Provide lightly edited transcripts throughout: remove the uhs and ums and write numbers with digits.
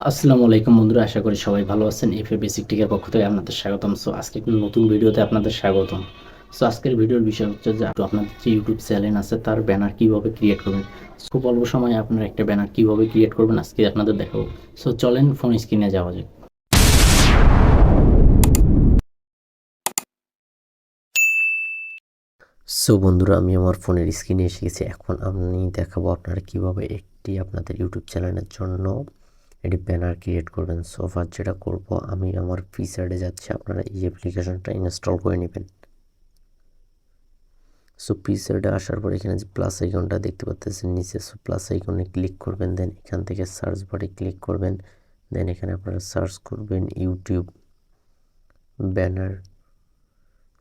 আসসালামু আলাইকুম বন্ধুরা, আশা করি সবাই ভালো আছেন। এফএ বেসিক টেকের পক্ষ থেকে আপনাদের স্বাগতম। সো আজকে একটি নতুন ভিডিওতে আপনাদের স্বাগতম। সো আজকের ভিডিওর বিষয় হচ্ছে যে আপনাদের যে ইউটিউব চ্যানেল আছে তার ব্যানার কিভাবে ক্রিয়েট করবেন। খুব অল্প সময়ে আপনারা একটা ব্যানার কিভাবে ক্রিয়েট করবেন আজকে আপনাদের দেখাবো। সো চলেন ফোন স্ক্রিনে যাওয়া যাক। সো বন্ধুরা, আমি আমার ফোনের স্ক্রিনে এসে গেছি। এখন আমি দেখাবো আপনারা কিভাবে একটি আপনাদের ইউটিউব চ্যানেলের জন্য একটি ব্যানার ক্রিয়েট করবেন। সো ফার্স্ট যেটা করব, আমি আমার পিকচার্টে যাচ্ছি। আপনারা এই অ্যাপ্লিকেশনটা ইনস্টল করে নেবেন। সো পিকচার্টে আসার পর এখানে যে প্লাস আইকনটা দেখতে পাচ্ছেন নিচে, সো প্লাস আইকনে ক্লিক করবেন। দেন এখান থেকে সার্চ বারে ক্লিক করবেন। দেন এখানে আপনারা সার্চ করবেন ইউটিউব ব্যানার।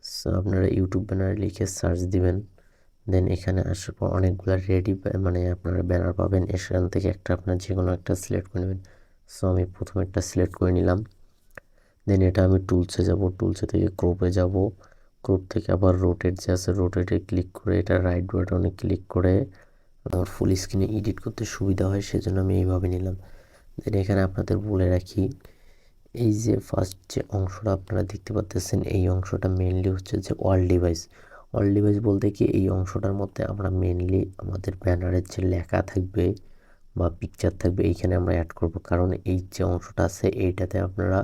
সো আপনারা ইউটিউব ব্যানার লিখে সার্চ দিবেন। দেন এখানে আসার পর অনেকগুলো রেডি আপনারা ব্যানার পাবেন। এখান থেকে একটা আপনার যে কোনো একটা সিলেক্ট করে নেবেন। সো আমি প্রথমে একটা সিলেক্ট করে নিলাম। দেন এটা আমি টুলসে যাব, টুলসে থেকে ক্রপে যাব। ক্রপ থেকে আবার রোটেট যে আছে রোটেটে ক্লিক করে এটা রাইট বাটনে ক্লিক করে আমার ফুল স্ক্রিনে এডিট করতে সুবিধা হয়, সেজন্য আমি এইভাবে নিলাম। দেন এখানে আপনাদের বলে রাখি, এই যে ফার্স্ট যে অংশটা আপনারা দেখতে পাচ্ছেন এই অংশটা মেইনলি হচ্ছে যে অল ডিভাইস। অল ডিভাইস বলতে কি, এই অংশটার মধ্যে আমরা মেইনলি আমাদের ব্যানারের যে লেখা থাকবে বা পিকচার থাকবে এইখানে আমরা অ্যাড করব। কারণ এই যে অংশটা আছে এইটাতে আপনারা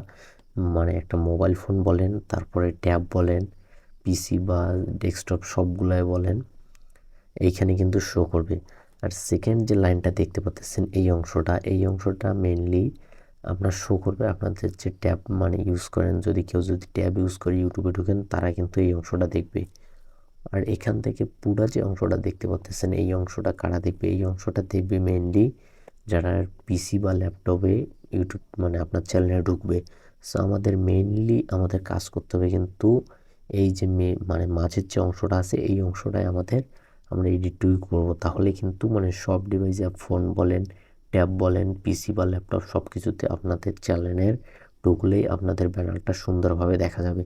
একটা মোবাইল ফোন বলেন, তারপরে ট্যাব বলেন, পিসি বা ডেস্কটপ সবগুলাই বলেন, এইখানে কিন্তু শো করবে। আর সেকেন্ড যে লাইনটা দেখতে পাচ্ছেন এই অংশটা মেইনলি আপনার শো করবে আপনাদের যে ট্যাব ইউজ করেন। কেউ যদি ট্যাব ইউজ করে ইউটিউবে ঢুকেন তারা কিন্তু এই অংশটা দেখবে। আর এখান থেকে পুরা যে অংশটা দেখতে পাচ্ছেন এই অংশটা কারা দেখবে, এই অংশটা দেখবে মেইনলি যারা পিসি বা ল্যাপটপে ইউটিউব আপনার চ্যানেলে ঢুকবে। সো আমাদের মেইনলি আমাদের কাজ করতে হবে কিন্তু এই যে মাঝের যে অংশটা আছে এই অংশটাই আমরা এডিটই করবো। তাহলে কিন্তু সব ডিভাইসে ফোন বলেন, ট্যাব বলেন, পিসি বা ল্যাপটপ সব কিছুতে আপনাদের চ্যানেলের ঢুকলেই আপনাদের ব্যানারটা সুন্দরভাবে দেখা যাবে।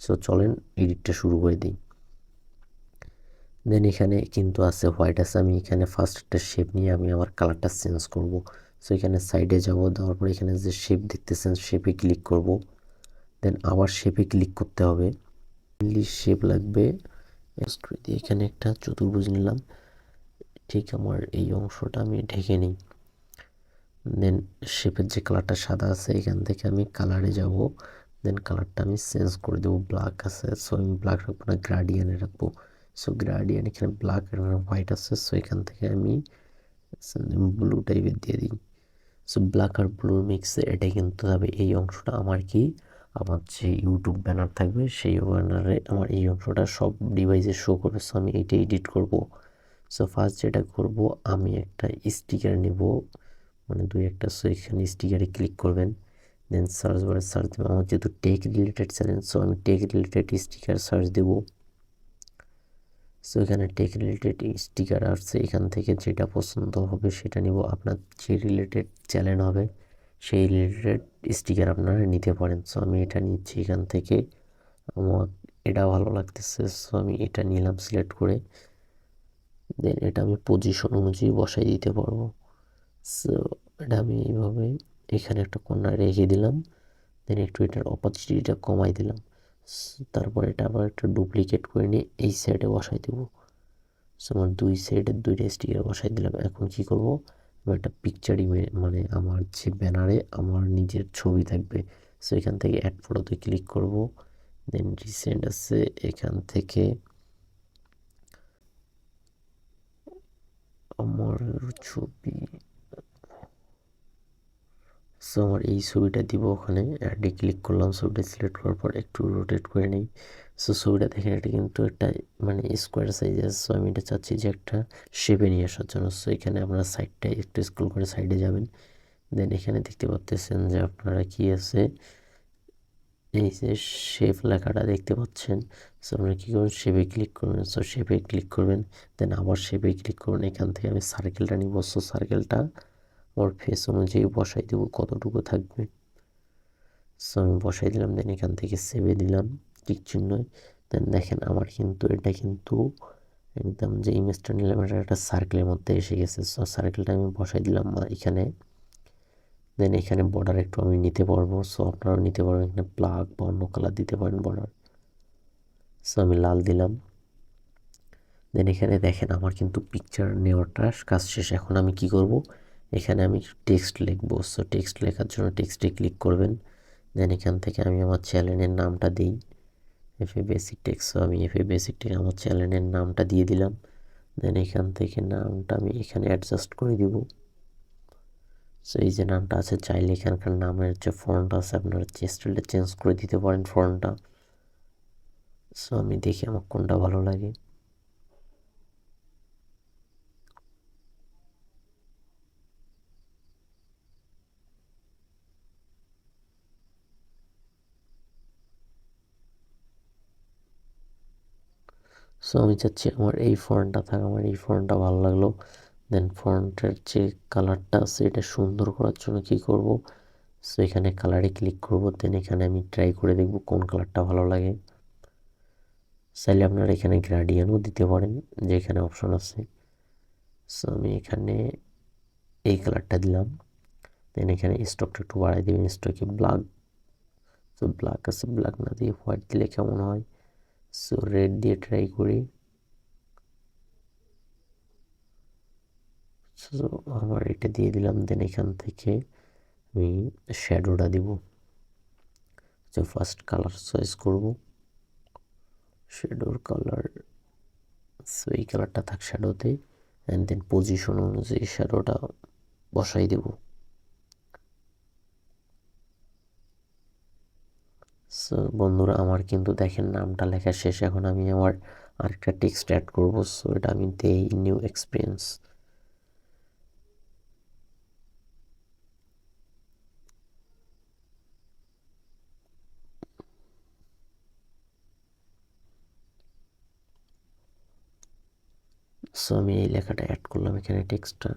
সো চলেন এডিটটা শুরু করে দিই। দেন এখানে কিন্তু আছে হোয়াইট আছে, আমি এখানে ফার্স্ট একটা শেপ নিয়ে আমি আমার কালারটা চেঞ্জ করব। সো এখানে সাইডে যাব, দেওয়ার পর এখানে যে শেপ দেখতেছেন শেপে ক্লিক করব। দেন আবার শেপে ক্লিক করতে হবে, শেপ লাগবে। এখানে একটা চতুর্ভুজ নিলাম, ঠিক আমার এই অংশটা আমি ঢেকে নিই। দেন শেপের যে কালারটা সাদা আছে এখান থেকে আমি কালারে যাব। দেন কালারটা আমি চেঞ্জ করে দেবো, ব্ল্যাক আছে সো আমি ব্ল্যাক রাখবো না, গ্রাডিয়ানে রাখবো। সো গ্রাডিয়ান এখানে ব্ল্যাক আর হোয়াইট আছে, সো এখান থেকে আমি ব্লু টাইপের দিয়ে দিই। সো ব্ল্যাক আর ব্লু মিক্সে এটা কিন্তু হবে এই অংশটা আমার যে ইউটিউব ব্যানার থাকবে সেই ব্যানারে আমার এই অংশটা সব ডিভাইসে শো করবে। সো আমি এইটা এডিট করব। সো ফার্স্ট যেটা করব, আমি একটা স্টিকার নেব, দুই একটা। সো এখানে স্টিকারে ক্লিক করবেন। দেন সার্চ বারে সার্চ দেবো, আমার যেহেতু টেক রিলেটেড চ্যানেল সো আমি টেক রিলেটেড স্টিকার সার্চ দেবো। সো এখানে টেক রিলেটেড স্টিকার আসছে, এখান থেকে যেটা পছন্দ হবে সেটা নিব। আপনার যে রিলেটেড চ্যানেল হবে সেই রিলেটেড স্টিকার আপনারা নিতে পারেন। সো আমি এটা নিচ্ছি এখান থেকে, আমার এটা ভালো লাগতেছে সো আমি এটা নিলাম সিলেক্ট করে। দেন এটা আমি পজিশন অনুযায়ী বসাই দিতে পারবো। সো এটা আমি এইভাবে এখানে একটা কর্নার রেখে দিলাম। দেন একটু এটার অপরচুনিটিটা কমাই দিলাম। তারপর এটা আবার একটা ডুপ্লিকেট করে নিয়ে এই সাইডে বসাই দেবো। সো আমার দুই সাইডের দুইটা স্টিকার বসাই দিলাম। এখন কি করব, আমি একটা পিকচার আমার যে ব্যানারে আমার নিজের ছবি থাকবে। সো এখান থেকে অ্যাড ফটোতে ক্লিক করব। দেন রিসেন্ট আছে, এখান থেকে আমার ছবি, সো আমার এই ছবিটা দিব ওখানে। অ্যাডে ক্লিক করলাম, ছবিটা সিলেক্ট করার পর একটু রোটেট করে নিই। সো ছবিটা দেখেন এটা কিন্তু একটা স্কোয়ার সাইজ আছে। সো আমি এটা চাচ্ছি যে একটা শেপে নিয়ে আসার জন্য। সো এখানে আপনারা সাইডটা একটু স্ক্রল করে সাইডে যাবেন। দেন এখানে দেখতে পাচ্ছেন যে আপনারা কি আছে, এই যে শেপ লেখাটা দেখতে পাচ্ছেন। সো আপনারা কী করবেন, শেপে ক্লিক করবেন। সো শেপে ক্লিক করবেন, দেন আবার শেপে ক্লিক করবেন। এখান থেকে আমি সার্কেলটা নিব। সো সার্কেলটা ওর ফেস অনুযায়ী বসাই দেবো কতটুকু থাকবে। সো আমি বসাই দিলাম। দেন এখান থেকে সেভে দিলাম টিক চিহ্ন। দেন দেখেন আমার কিন্তু এটা কিন্তু একদম যে ইমেজটা নিলাম এটা একটা সার্কেলের মধ্যে এসে গেছে। সো সার্কেলটা আমি বসাই দিলাম এখানে। দেন এখানে বর্ডার একটু আমি নিতে পারবো, সো আপনারাও নিতে পারবেন। এখানে ব্ল্যাক বা অন্য কালার দিতে পারেন বর্ডার, সো আমি লাল দিলাম। দেন এখানে দেখেন আমার কিন্তু পিকচার নেওয়াটা কাজ শেষ। এখন আমি কি করব, এখানে আমি টেক্সট লিখবো। সো টেক্সট লেখার জন্য টেক্সটে ক্লিক করবেন। দেন এখান থেকে আমি আমার চ্যানেলের নামটা দিই, এফএ বেসিক টেক্সট। সো আমি এফএ বেসিক টেক্সট আমার চ্যানেলের নামটা দিয়ে দিলাম। দেন এখান থেকে নামটা আমি এখানে অ্যাডজাস্ট করে দিব। সো এই যে নামটা আছে, চাইলে এখানকার নামের যে ফন্ট আছে আপনারা স্টাইলটা চেঞ্জ করে দিতে পারেন ফন্টটা। সো আমি দেখি আমার কোনটা ভালো লাগে। সো আমি চাচ্ছি আমার এই ফন্টটা থাক, আমার এই ফন্টটা ভালো লাগলো। দেন ফন্টের যে কালারটা আছে এটা সুন্দর করার জন্য কি করব, সো এখানে কালারে ক্লিক করব। দেন এখানে আমি ট্রাই করে দেখব কোন কালারটা ভালো লাগে। চাইলে আপনারা এখানে গ্রেডিয়েন্টও দিতে পারেন, যে এখানে অপশন আছে। সো আমি এখানে এই কালারটা দিলাম। দেন এখানে স্টকটা একটু বাড়াই দেবেন, স্টকে ব্ল্যাক, সো ব্ল্যাক আছে, ব্ল্যাক না দিয়ে হোয়াইট দিলে কেমন হয়। সো রেড দিয়ে ট্রাই করি। সো আমার এটা দিয়ে দিলাম। দেন এখান থেকে আমি শ্যাডোটা দিব। তো ফার্স্ট কালার চয়েস করব, শ্যাডোর কালার। সো এই কালারটা থাক শ্যাডোতে। অ্যান্ড দেন পজিশন অনুযায়ী শ্যাডোটা বসাই দেব। সো বন্ধুরা আমার কিন্তু দেখেন নামটা লেখা শেষ। এখন আমি আমার আরেকটা টেক্সট অ্যাড করবো। সো এটা আমি দেই নিউ এক্সপিরিয়েন্স। সো আমি এই লেখাটা অ্যাড করলাম এখানে টেক্সটটা।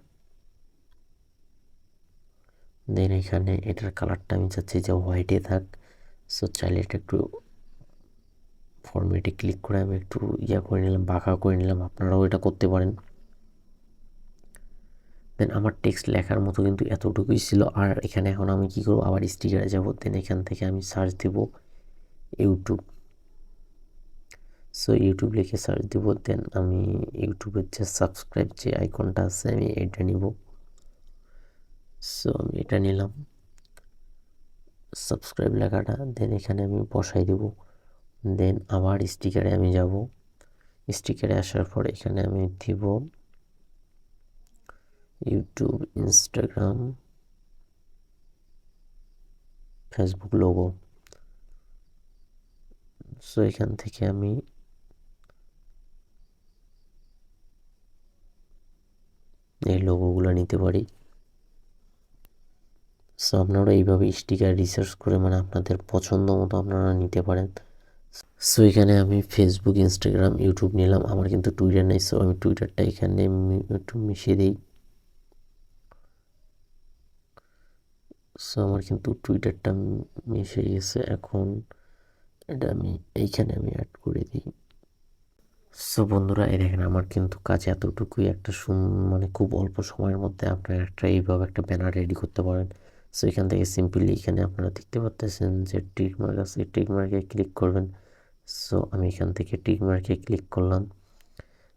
দেন এখানে এটার কালারটা আমি চাচ্ছি যে হোয়াইটে থাক। সো চাইলে এটা একটু ফরম্যাটে ক্লিক করে আমি একটু করে নিলাম, বাঁকা করে নিলাম, আপনারাও এটা করতে পারেন। দেন আমার টেক্সট লেখার মতো কিন্তু এতটুকুই ছিল। আর এখানে এখন আমি কি করবো, আবার স্টিকারে যাব। দেন এখান থেকে আমি সার্চ দিব ইউটিউব। সো ইউটিউব লিখে সার্চ দিব। দেন আমি ইউটিউবের যে সাবস্ক্রাইব যে আইকনটা আছে আমি এটা নিব। সো আমি এটা নিলাম, সাবস্ক্রাইব লেখাটা। দেন এখানে আমি বসাই দেব। দেন আবার স্টিকারে আমি যাব। স্টিকারে আসার পর এখানে আমি দিব YouTube, Instagram, Facebook logo. So এখান থেকে আমি এই লোগোগুলো নিতে পারি। সো আপনারা এইভাবে স্টিকার রিসার্চ করে মানে আপনাদের পছন্দ মতো আপনারা নিতে পারেন। সো এখানে আমি ফেসবুক, ইনস্টাগ্রাম, ইউটিউব নিলাম। আমার কিন্তু টুইটার নেই, সো আমি টুইটারটা এখানে একটু মিশিয়ে দিই। সো আমার কিন্তু টুইটারটা মিশে গেছে। এখন এটা আমি এইখানে আমি অ্যাড করে দিই। সো বন্ধুরা এই দেখেন আমার কিন্তু কাজ এতটুকুই। একটা মানে খুব অল্প সময়ের মধ্যে আপনারা এইভাবে একটা ব্যানার রেডি করতে পারেন। সো এখান থেকে সিম্পলি এখানে আপনারা দেখতে পাচ্ছেন যে টিক মার্ক আছে, টিক মার্কে ক্লিক করবেন। সো আমি এখান থেকে টিক মার্কে ক্লিক করলাম।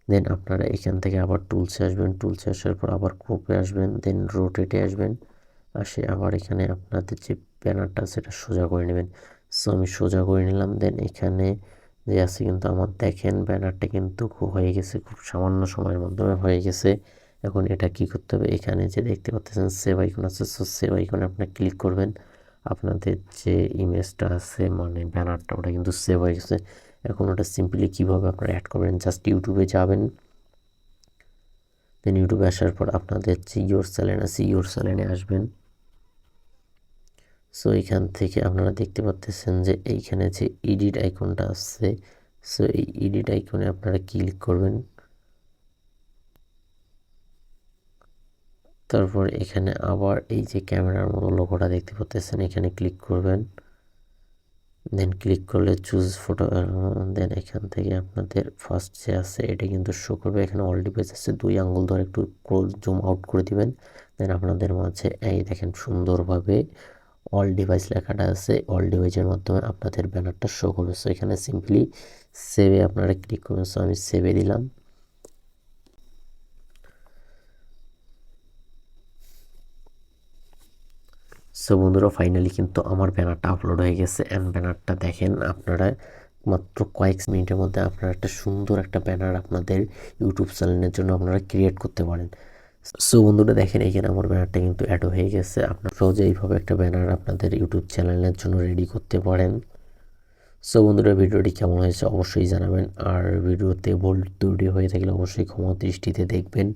দেন আপনারা এখান থেকে আবার টুলসে আসবেন, টুলসে আসার পর আবার ক্রপে আসবেন, দেন রোটেটে আসবেন। আসে আবার এখানে আপনাদের যে ব্যানারটা সেটা সোজা করে নেবেন। সো আমি সোজা করে নিলাম। দেন এখানে যে আছে কিন্তু আমার দেখেন ব্যানারটা কিন্তু হয়ে গেছে, খুব সামান্য সময়ের মাধ্যমে হয়ে গেছে। এখন এটা কি করতে হবে, এখানে যে দেখতে পাচ্ছেন সেভ আইকন আছে, সো সেভ আইকনে আপনার ক্লিক করবেন। আপনাদের যে ইমেজটা আছে মানে ব্যানারটা ওটা কিন্তু সেভ হয়ে গেছে। এখন ওটা সিম্পলি কীভাবে আপনারা অ্যাড করবেন, জাস্ট ইউটিউবে যাবেন। দেন ইউটিউবে আসার পর আপনাদের যে ইয়োর চ্যানেল আছে ইয়োর চ্যানেলে আসবেন। সো এখান থেকে আপনারা দেখতে পাচ্ছেন যে এইখানে যে এডিট আইকনটা আছে, সো এই এডিট আইকনে আপনারা ক্লিক করবেন। তারপর এখানে আবার এই যে ক্যামেরার মতো লোগোটা দেখতে পাচ্ছেন এখানে ক্লিক করবেন। দেন ক্লিক করলে চুজ ফটো। দেন এখান থেকে আপনাদের ফার্স্ট যে আছে এটা কিন্তু শো করবে। এখানে অল ডিভাইস আছে, 2 আঙ্গুল ধরে একটু জুম আউট করে দিবেন। দেন আপনাদের মাঝে এই দেখেন সুন্দরভাবে অল ডিভাইস লেখাটা আছে, অল ডিভাইসের মাধ্যমে আপনাদের ব্যানারটা শো করবে। সো এখানে সিম্পলি সেভে আপনারা ক্লিক করবেন। সো আমি সেভে দিলাম। সো বন্ধুরা ফাইনালি কিন্তু আমার ব্যানারটা আপলোড হয়ে গেছে। অ্যান্ড ব্যানারটা দেখেন আপনারা মাত্র কয়েক মিনিটের মধ্যে আপনারা একটা সুন্দর একটা ব্যানার আপনাদের ইউটিউব চ্যানেলের জন্য আপনারা ক্রিয়েট করতে পারেন। সো বন্ধুরা দেখেন এখানে আমার ব্যানারটা কিন্তু অ্যাড হয়ে গেছে। আপনারা সহজে এইভাবে একটা ব্যানার আপনাদের ইউটিউব চ্যানেলের জন্য রেডি করতে পারেন। সো বন্ধুরা ভিডিওটি কেমন হয়েছে অবশ্যই জানাবেন। আর ভিডিওতে ভুল ত্রুটি হয়ে থাকলে অবশ্যই ক্ষমা দৃষ্টিতে দেখবেন।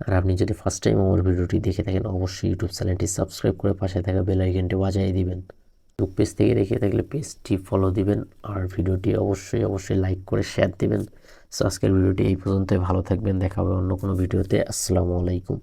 আর আপনি যদি ফার্স্ট টাইম আমার ভিডিওটি দেখে থাকেন অবশ্যই ইউটিউব চ্যানেলটি সাবস্ক্রাইব করে পাশে থাকা বেল আইকনটি বাজিয়ে দিবেন। ইউটিউব পেজ থেকে দেখে থাকলে পেজটি ফলো দিবেন আর ভিডিওটি অবশ্যই লাইক করে শেয়ার দিবেন। সো আজকের ভিডিওটি এই পর্যন্তই। ভালো থাকবেন, দেখা হবে অন্য কোনো ভিডিওতে। আসসালামু আলাইকুম।